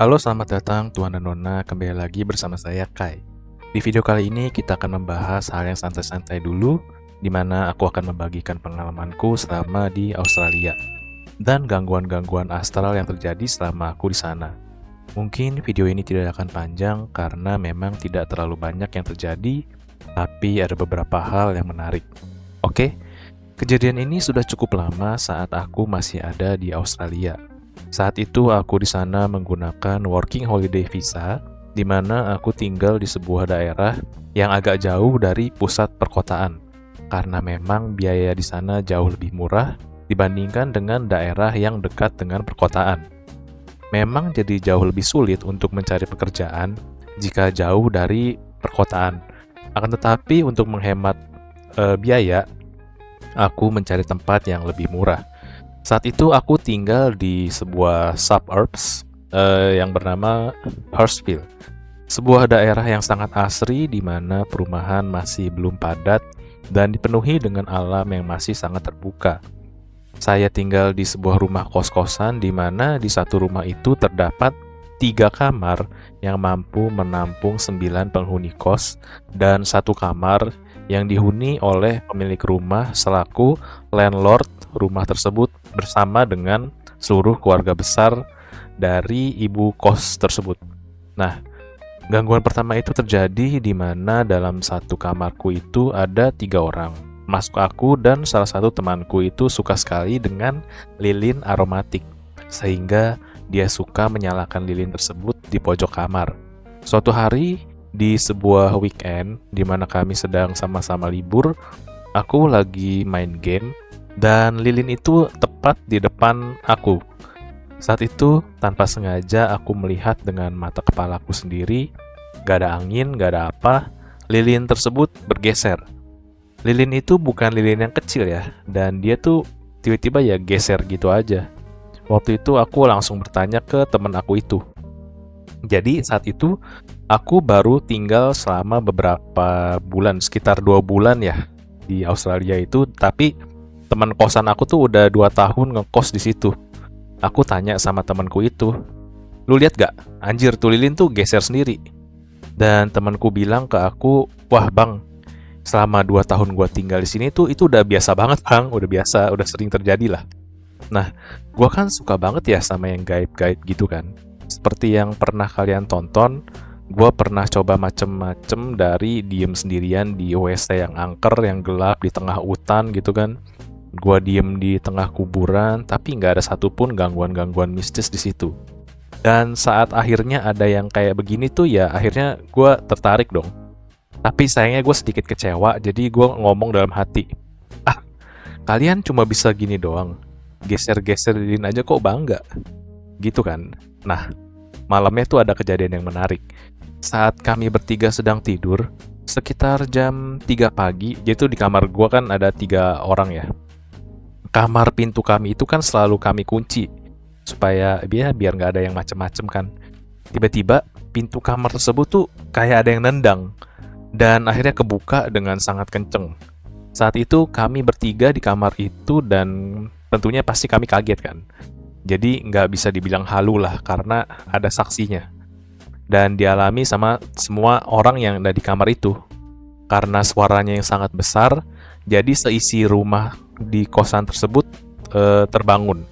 Halo, selamat datang Tuan dan Nona, kembali lagi bersama saya Kai. Di video kali ini kita akan membahas hal yang santai-santai dulu, di mana aku akan membagikan pengalamanku selama di Australia dan gangguan-gangguan astral yang terjadi selama aku di sana. Mungkin video ini tidak akan panjang karena memang tidak terlalu banyak yang terjadi, tapi ada beberapa hal yang menarik. Oke, kejadian ini sudah cukup lama saat aku masih ada di Australia. Saat itu aku di sana menggunakan working holiday visa, di mana aku tinggal di sebuah daerah yang agak jauh dari pusat perkotaan, karena memang biaya di sana jauh lebih murah dibandingkan dengan daerah yang dekat dengan perkotaan. Memang jadi jauh lebih sulit untuk mencari pekerjaan jika jauh dari perkotaan. Akan tetapi untuk menghemat biaya, aku mencari tempat yang lebih murah. Saat itu aku tinggal di sebuah suburbs yang bernama Hurstville. Sebuah daerah yang sangat asri di mana perumahan masih belum padat dan dipenuhi dengan alam yang masih sangat terbuka. Saya tinggal di sebuah rumah kos-kosan di mana di satu rumah itu terdapat 3 kamar yang mampu menampung 9 penghuni kos dan 1 kamar yang dihuni oleh pemilik rumah selaku landlord rumah tersebut bersama dengan seluruh keluarga besar dari ibu kos tersebut. Nah, gangguan pertama itu terjadi di mana dalam satu kamarku itu ada 3 orang. Masuk aku dan salah satu temanku itu suka sekali dengan lilin aromatik, sehingga dia suka menyalakan lilin tersebut di pojok kamar. Suatu hari, di sebuah weekend di mana kami sedang sama-sama libur, aku lagi main game dan lilin itu tepat di depan aku. Saat itu, tanpa sengaja aku melihat dengan mata kepalaku sendiri, gak ada angin, gak ada apa, lilin tersebut bergeser. Lilin itu bukan lilin yang kecil ya, dan dia tuh tiba-tiba ya geser gitu aja. Waktu itu aku langsung bertanya ke teman aku itu. Jadi saat itu aku baru tinggal selama beberapa bulan, sekitar 2 bulan ya di Australia itu, tapi teman kosan aku tuh udah 2 tahun ngekos di situ. Aku tanya sama temanku itu, "Lu lihat gak? Anjir, tuh lilin tuh geser sendiri." Dan temanku bilang ke aku, "Wah, Bang, selama 2 tahun gua tinggal di sini tuh itu udah biasa banget, Bang. Udah biasa, udah sering terjadi lah." Nah, gua kan suka banget ya sama yang gaib-gaib gitu kan. Seperti yang pernah kalian tonton, gua pernah coba macem-macem dari diem sendirian di WC yang angker, yang gelap di tengah hutan gitu kan. Gua diem di tengah kuburan, tapi nggak ada satupun gangguan-gangguan mistis di situ. Dan saat akhirnya ada yang kayak begini tuh ya, akhirnya gua tertarik dong. Tapi sayangnya gue sedikit kecewa, jadi gue ngomong dalam hati, "Ah, kalian cuma bisa gini doang, geser-geser lilin aja kok bangga?" Gitu kan. Nah, malamnya tuh ada kejadian yang menarik. Saat kami bertiga sedang tidur, sekitar jam 3 pagi, jadi tuh di kamar gue kan ada 3 orang ya. Kamar pintu kami itu kan selalu kami kunci, supaya biar nggak ada yang macem-macem kan. Tiba-tiba pintu kamar tersebut tuh kayak ada yang nendang, dan akhirnya kebuka dengan sangat kenceng. Saat itu kami bertiga di kamar itu dan tentunya pasti kami kaget kan. Jadi nggak bisa dibilang halu lah karena ada saksinya. Dan dialami sama semua orang yang ada di kamar itu. Karena suaranya yang sangat besar, jadi seisi rumah di kosan tersebut terbangun.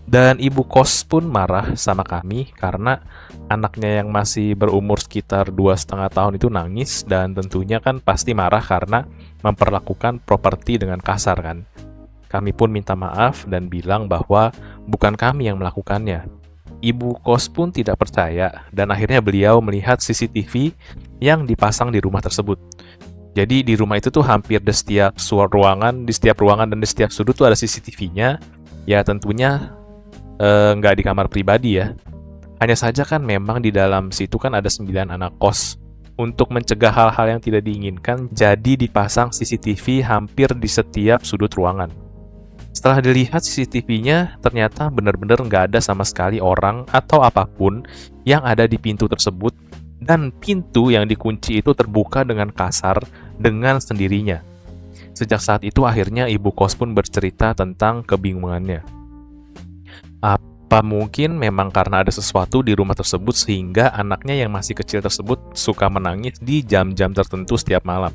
Dan ibu kos pun marah sama kami karena anaknya yang masih berumur sekitar 2,5 tahun itu nangis, dan tentunya kan pasti marah karena memperlakukan properti dengan kasar kan. Kami pun minta maaf dan bilang bahwa bukan kami yang melakukannya. Ibu kos pun tidak percaya dan akhirnya beliau melihat CCTV yang dipasang di rumah tersebut. Jadi di rumah itu tuh hampir di setiap ruangan, di setiap ruangan dan di setiap sudut tuh ada CCTV-nya. Ya tentunya nggak di kamar pribadi ya. Hanya saja kan memang di dalam situ kan ada 9 anak kos. Untuk mencegah hal-hal yang tidak diinginkan, jadi dipasang CCTV hampir di setiap sudut ruangan. Setelah dilihat CCTV-nya, ternyata benar-benar nggak ada sama sekali orang atau apapun yang ada di pintu tersebut, dan pintu yang dikunci itu terbuka dengan kasar dengan sendirinya. Sejak saat itu akhirnya ibu kos pun bercerita tentang kebingungannya. Apa mungkin memang karena ada sesuatu di rumah tersebut sehingga anaknya yang masih kecil tersebut suka menangis di jam-jam tertentu setiap malam.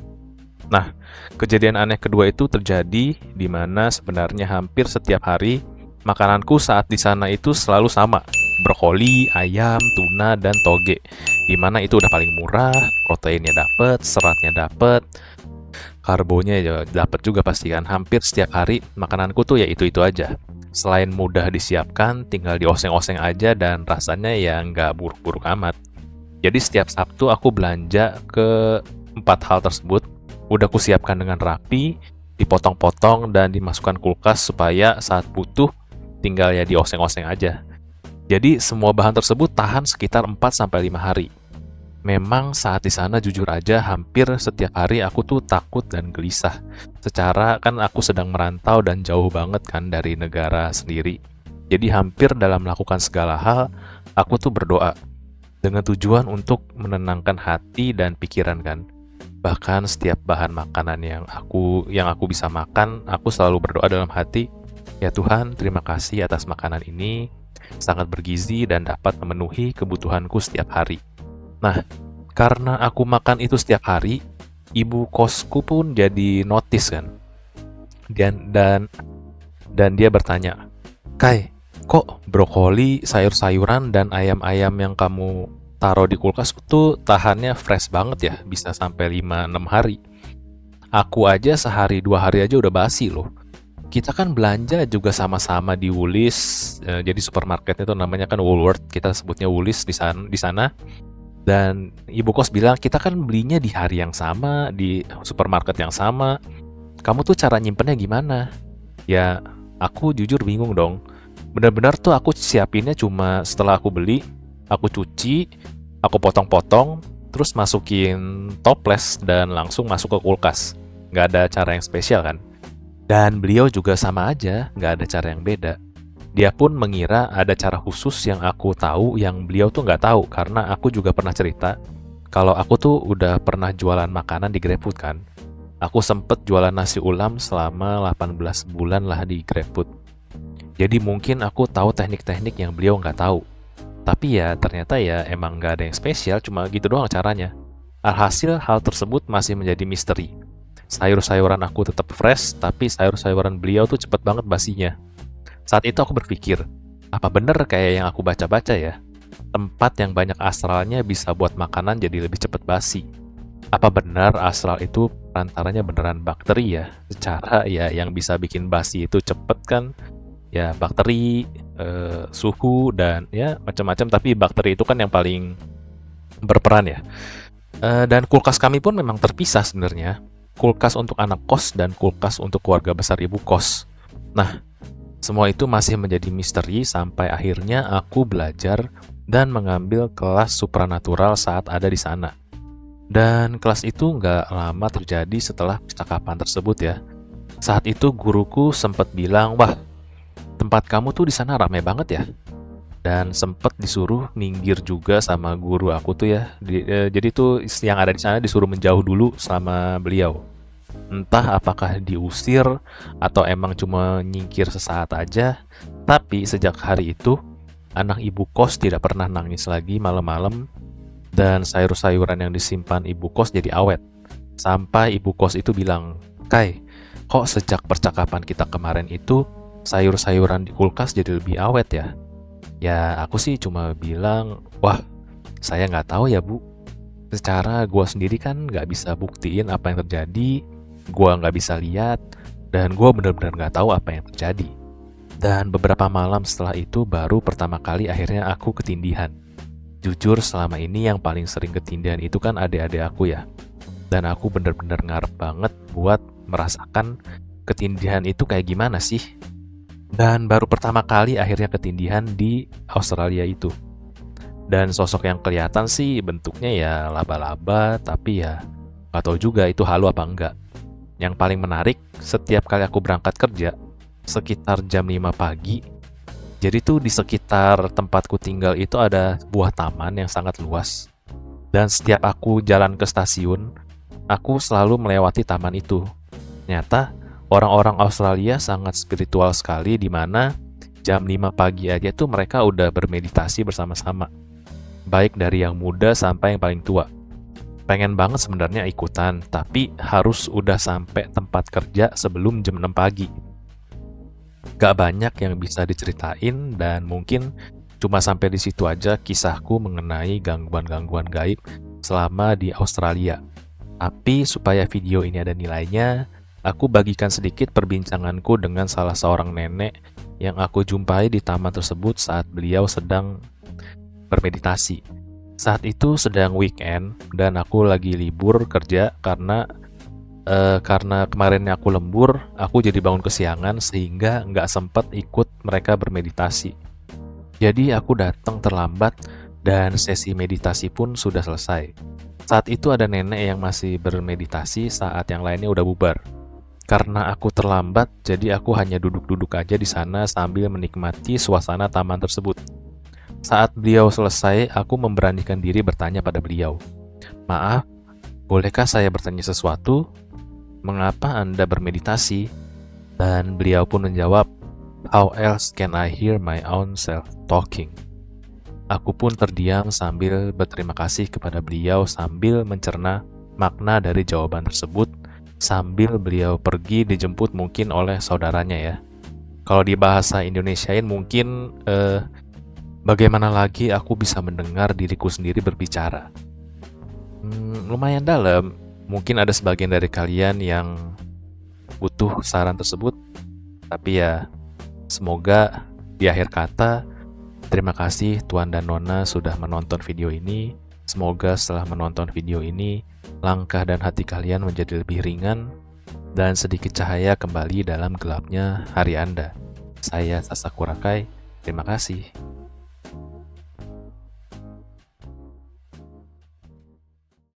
Nah, kejadian aneh kedua itu terjadi di mana sebenarnya hampir setiap hari makananku saat di sana itu selalu sama. Brokoli, ayam, tuna, dan toge. Di mana itu udah paling murah, proteinnya dapet, seratnya dapet, karbonya ya dapet juga pasti kan. Hampir setiap hari makananku tuh ya itu-itu aja. Selain mudah disiapkan, tinggal dioseng-oseng aja dan rasanya ya nggak buruk-buruk amat. Jadi setiap Sabtu aku belanja ke 4 hal tersebut, udah kusiapkan dengan rapi, dipotong-potong dan dimasukkan kulkas supaya saat butuh tinggal ya dioseng-oseng aja. Jadi semua bahan tersebut tahan sekitar 4-5 hari. Memang saat di sana jujur aja hampir setiap hari aku tuh takut dan gelisah. Secara kan aku sedang merantau dan jauh banget kan dari negara sendiri. Jadi hampir dalam melakukan segala hal, aku tuh berdoa dengan tujuan untuk menenangkan hati dan pikiran kan. Bahkan setiap bahan makanan yang aku bisa makan, aku selalu berdoa dalam hati, ya Tuhan, terima kasih atas makanan ini, sangat bergizi dan dapat memenuhi kebutuhanku setiap hari. Nah, karena aku makan itu setiap hari, ibu kosku pun jadi notice kan. Dan dia bertanya, "Kai, kok brokoli, sayur-sayuran, dan ayam-ayam yang kamu taruh di kulkas itu tahannya fresh banget ya, bisa sampai 5-6 hari. Aku aja sehari 2 hari aja udah basi loh. Kita kan belanja juga sama-sama di Woolies, jadi supermarketnya itu namanya kan Woolworth, kita sebutnya Woolies di sana. Dan ibu kos bilang, kita kan belinya di hari yang sama, di supermarket yang sama. Kamu tuh cara nyimpennya gimana?" Ya, aku jujur bingung dong. Benar-benar tuh aku siapinnya cuma setelah aku beli, aku cuci, aku potong-potong, terus masukin toples dan langsung masuk ke kulkas. Nggak ada cara yang spesial kan? Dan beliau juga sama aja, nggak ada cara yang beda. Dia pun mengira ada cara khusus yang aku tahu yang beliau tuh nggak tahu, karena aku juga pernah cerita kalau aku tuh udah pernah jualan makanan di GrabFood kan. Aku sempet jualan nasi ulam selama 18 bulan lah di GrabFood. Jadi mungkin aku tahu teknik-teknik yang beliau nggak tahu. Tapi ya ternyata ya emang nggak ada yang spesial, cuma gitu doang caranya. Alhasil hal tersebut masih menjadi misteri. Sayur-sayuran aku tetap fresh, tapi sayur-sayuran beliau tuh cepet banget basinya. Saat itu aku berpikir, apa bener kayak yang aku baca-baca ya? Tempat yang banyak astralnya bisa buat makanan jadi lebih cepat basi. Apa benar astral itu perantaranya beneran bakteri ya? Secara ya yang bisa bikin basi itu cepet kan? Ya bakteri, suhu, dan ya macam-macam. Tapi bakteri itu kan yang paling berperan ya. Dan kulkas kami pun memang terpisah sebenarnya. Kulkas untuk anak kos dan kulkas untuk keluarga besar ibu kos. Nah, semua itu masih menjadi misteri sampai akhirnya aku belajar dan mengambil kelas supranatural saat ada di sana. Dan kelas itu nggak lama terjadi setelah percakapan tersebut ya. Saat itu guruku sempat bilang, "Wah, tempat kamu tuh di sana ramai banget ya." Dan sempat disuruh minggir juga sama guru aku tuh ya. Jadi tuh yang ada di sana disuruh menjauh dulu sama beliau. Entah apakah diusir atau emang cuma nyingkir sesaat aja, tapi sejak hari itu, anak ibu kos tidak pernah nangis lagi malam-malam, dan sayur-sayuran yang disimpan ibu kos jadi awet. Sampai ibu kos itu bilang, "Kai, kok sejak percakapan kita kemarin itu, sayur-sayuran di kulkas jadi lebih awet ya?" Ya, aku sih cuma bilang, "Wah, saya nggak tahu ya bu. Secara gua sendiri kan nggak bisa buktiin apa yang terjadi, gua nggak bisa lihat, dan gua benar-benar nggak tahu apa yang terjadi." Dan beberapa malam setelah itu baru pertama kali akhirnya aku ketindihan. Jujur selama ini yang paling sering ketindihan itu kan adik-adik aku ya. Dan aku benar-benar ngarep banget buat merasakan ketindihan itu kayak gimana sih. Dan baru pertama kali akhirnya ketindihan di Australia itu. Dan sosok yang kelihatan sih bentuknya ya laba-laba, tapi ya gak tahu juga itu halu apa enggak. Yang paling menarik, setiap kali aku berangkat kerja, sekitar jam 5 pagi, jadi tuh di sekitar tempatku tinggal itu ada sebuah taman yang sangat luas. Dan setiap aku jalan ke stasiun, aku selalu melewati taman itu. Ternyata orang-orang Australia sangat spiritual sekali, di mana jam 5 pagi aja tuh mereka udah bermeditasi bersama-sama. Baik dari yang muda sampai yang paling tua. Pengen banget sebenarnya ikutan, tapi harus udah sampai tempat kerja sebelum jam 6 pagi. Gak banyak yang bisa diceritain dan mungkin cuma sampai di situ aja kisahku mengenai gangguan-gangguan gaib selama di Australia. Tapi supaya video ini ada nilainya, aku bagikan sedikit perbincanganku dengan salah seorang nenek yang aku jumpai di taman tersebut saat beliau sedang bermeditasi. Saat itu sedang weekend dan aku lagi libur kerja karena kemarinnya aku lembur, aku jadi bangun kesiangan sehingga nggak sempet ikut mereka bermeditasi. Jadi aku datang terlambat dan sesi meditasi pun sudah selesai. Saat itu ada nenek yang masih bermeditasi saat yang lainnya udah bubar. Karena aku terlambat, jadi aku hanya duduk-duduk aja di sana sambil menikmati suasana taman tersebut. Saat beliau selesai, aku memberanikan diri bertanya pada beliau, "Maaf, bolehkah saya bertanya sesuatu? Mengapa Anda bermeditasi?" Dan beliau pun menjawab, "How else can I hear my own self talking?" Aku pun terdiam sambil berterima kasih kepada beliau sambil mencerna makna dari jawaban tersebut sambil beliau pergi dijemput mungkin oleh saudaranya ya. Kalau di bahasa Indonesiain mungkin bagaimana lagi aku bisa mendengar diriku sendiri berbicara. Lumayan dalam. Mungkin ada sebagian dari kalian yang butuh saran tersebut. Tapi ya, semoga di akhir kata, terima kasih Tuan dan Nona sudah menonton video ini. Semoga setelah menonton video ini, langkah dan hati kalian menjadi lebih ringan dan sedikit cahaya kembali dalam gelapnya hari Anda. Saya Sasa Kurakai, terima kasih.